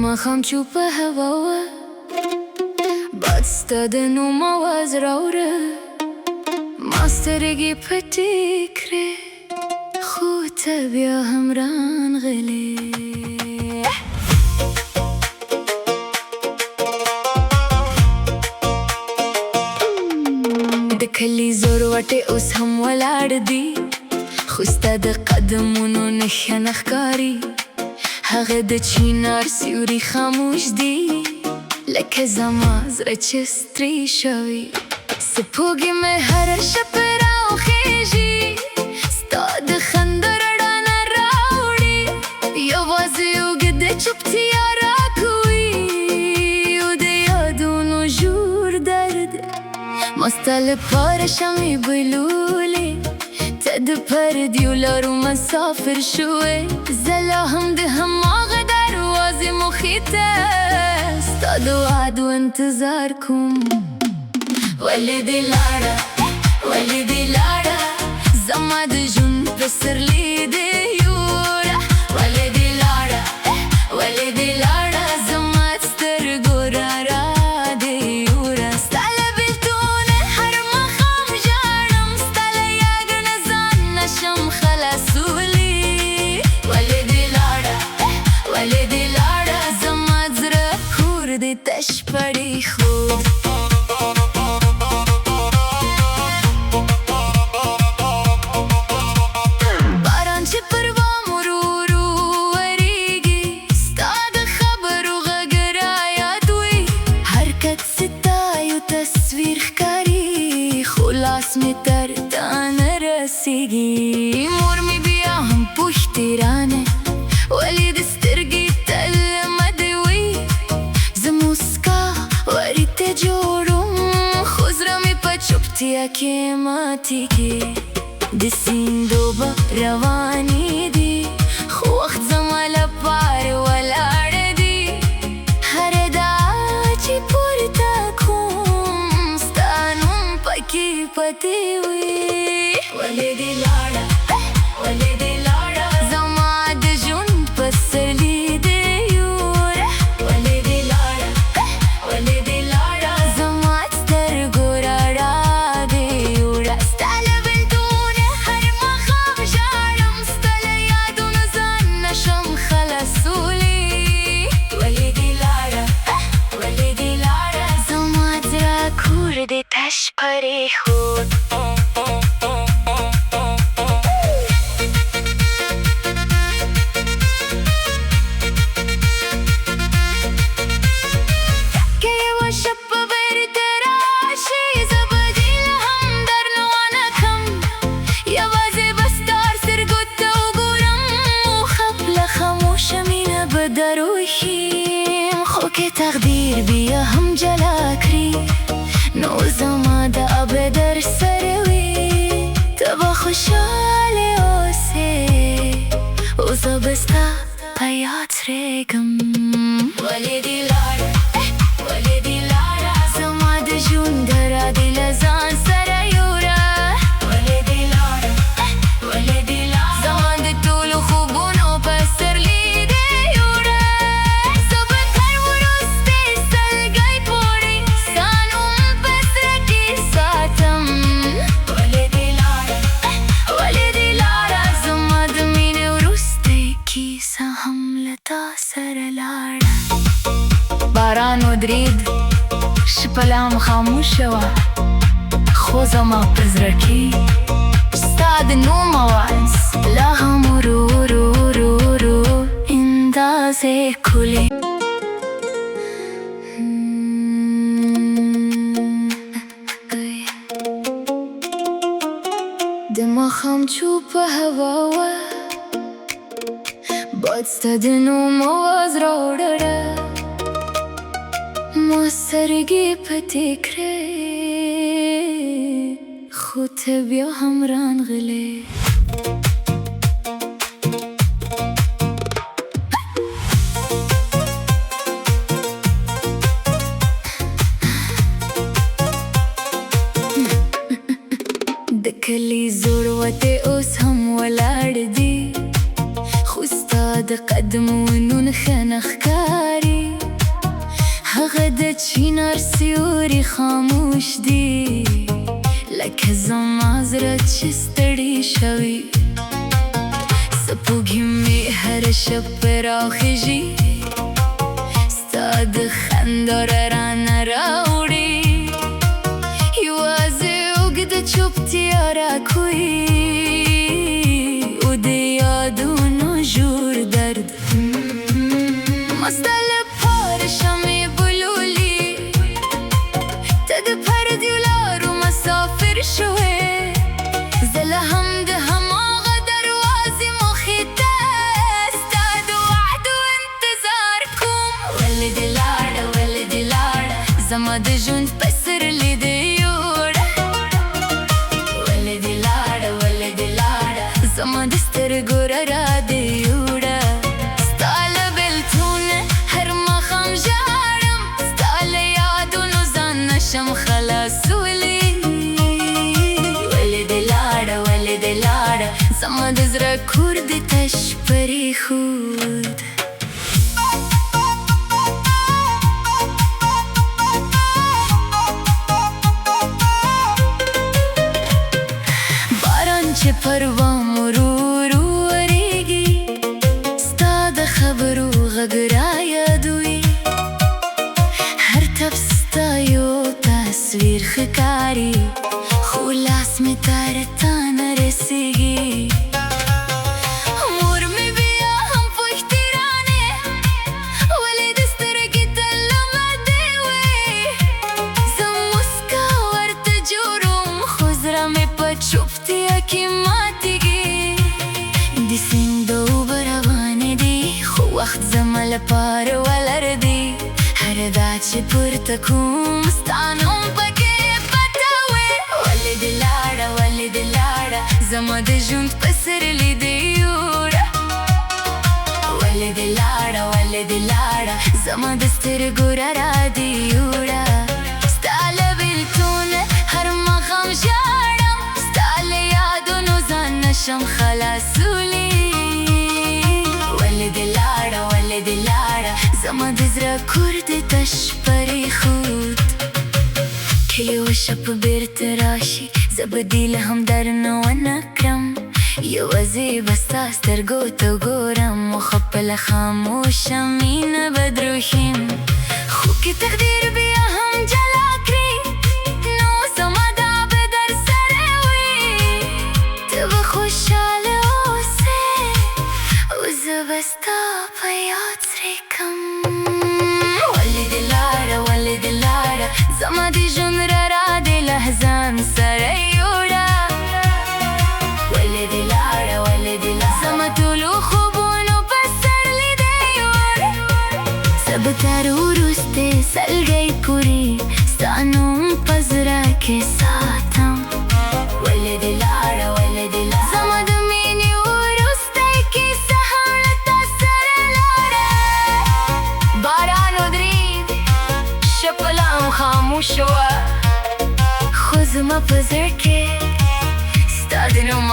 ماښام چوپه هوا وه، باد ستا د نوم آواز راوړه، ما سترګې پټې کړې خو ته بیا هم رانغلې. د کلي زور وټې اوس هم ولاړ دي، خو ستا د قدمونو نښه نه ښکاري. هغه د چینار سیوري خاموش دی، لکه زما زړه چې ستړی شوی. سپوږمۍ مې هره شپه راوخیږي، ستا د خندا رڼا نه راوړي. یوازې اوږده چوپتیا راکوي، او د یادونو ژور درد. ما ستا لپاره شمعې بلولې، ته د پردیو لارو مسافر شوې. زه لا هم د هماغه دروازې مخې ته ستا د وعدو انتظار کوم. ولې دې لاړه، ولې دې لاړه، زما د ژوند پسرلي دې یوړه. ولې دې لاړه، ولې دې لاړه، زما سترګو رڼا دې یوړه. ستا له بېلتونه هر ماښام ژاړم، ستا له یاد نه ځان نشم خلاصولی. ولې دې لاړه، ولې دې لاړه، زما زړه کور دې تش پرېښود. لاس می تر تا نه رسیږي، مور می بیا هم پوښتې رانه، ولې د سترګې تل مده وي. زه موسکا ورته جوړوم، خو زړه مې په چوپتیا کې ماتېږي. د سیند اوبه روانې دي، خو وخت زما لپاره ولاړ دي. هر ادعا چې پورته کوم، ستا نوم پکې پاتې وي. ولې دې لاړه، ولې دې لاړه، زما د ژوند پسرلي دې یوړه. ولې دې لاړه، ولې دې لاړه، زما سترګو رڼا دې یوړه. ستا له بېلتونه هر ماښام ژاړم، ستا له یادونو ځان نشم خلاصولی. ولې دې لاړه، ولې دې لاړه، زما زړه کور دې تش پرېښود. خو که تقدیر بیا هم جلا کړي، نو زما د ابد در سره وي. ته به خوشحاله اوسې، او زه به ستا په یاد سرېږم. ولې دې لاړه، ولې دې لاړه، زما د ژوند را دې له ځان سره یوړه. ولې دې لاړه، ولې دې لاړه، زما د ټولو خوبونو پسرلي باران ودرېد، شپه لا هم خاموشه وه، خو زما په زړه کې ستا د نوم اواز لا هم ورو ورو ورو ورو اندازې کولې. د ماښام چوپه هوا وه، باد ستا د نوم آواز راوړه، ما سترګې پټې کړې خو ته بیا هم رانغلې. د کلي زوړ وتې اوس هم ولاړ دي، خو ستا د قدمونو نښه نه ښکاري. هغه د چینار سیوري خاموش دی لکه زما زړه چې ستړی شوی سپوږمۍ مې هره شپه راخیژي ستا د خندا رانه راوړي یوازې اوږده چوپتیا راکوي او د یادونو ژور درد ما ستا لپاره شمعې بلولي ته د پردیو لارو مسافر شوې زه لا هم د هماغه دروازې مخې ته ستا د وعدو انتظار کوم ولې دې لاړه ولې دې لاړه زما د ژوند پسرلي دې یوړه ولې دې لاړه ولې دې لاړه زما د سترګو رڼا دې یوړه ستا له بېلتونه هر ماښام ژاړم ستا له یادونو ځان نشم خلاصولی ولې دې لاړه ولې دې لاړه زما د زړه کور دې تش پرېښود چې پر بام ورو ورو ورېږي ستا د خبرو غږ رایادوي هر تپ ستا یو تصویر ښکاري خو لاس مې تر تا نه رسېږي مور مې بیا هم پوښتي رانې ولې دې سترګې ته لمدې وې زه موسکا ورته جوړوم خو زړه مې په چوپتیا کې ماتېږي د سیند اوبه روانې دي خو وخت زما لپاره ولر دی هر دا چې پورته کوم ستا نوم پکې پته وې ولې دې لاړه ولې دې لاړه زما د ژوند پسرلي دې یوړه ولې دې لاړه ولې دې لاړه زما د سترګو رڼا دې یوړه ستا له بېلتونه هر ماښام ژاړم ستا له یادونو ځان نشم خلاصولی ولې دې لاړه ولې دې لاړه زما د زړه کور دې تش پرېښود که یوه شپه بېرته راشي زه به دې له هم درنه ونه کړم یوازې به ستا سترګو ته ګورم و خپله خاموشه مینه به دروښیم خو که تقدیر بیا هم جلا کړي نو زما دا به در سره وي ته به خوشحاله اوسې او زه به ستا په یاد څرېږم ولې دې لاړه ولې دې لاړه زما د ژوند رڼا دې له ځان سره یوړه ولې دې لاړه ولې دې لاړه زما ټولو خوبونو پسرلي دې یوړه زه به تر وروستې سلګۍ پورې ستا نوم په زړه کې ساتم ولې دې لاړه ولې دې لاړه زما د مینې وروستۍ کیسه هم له تا سره لاړه باران ودرېد شپه لا هم خاموشه وه خو زما په زړه کې ستا د نوم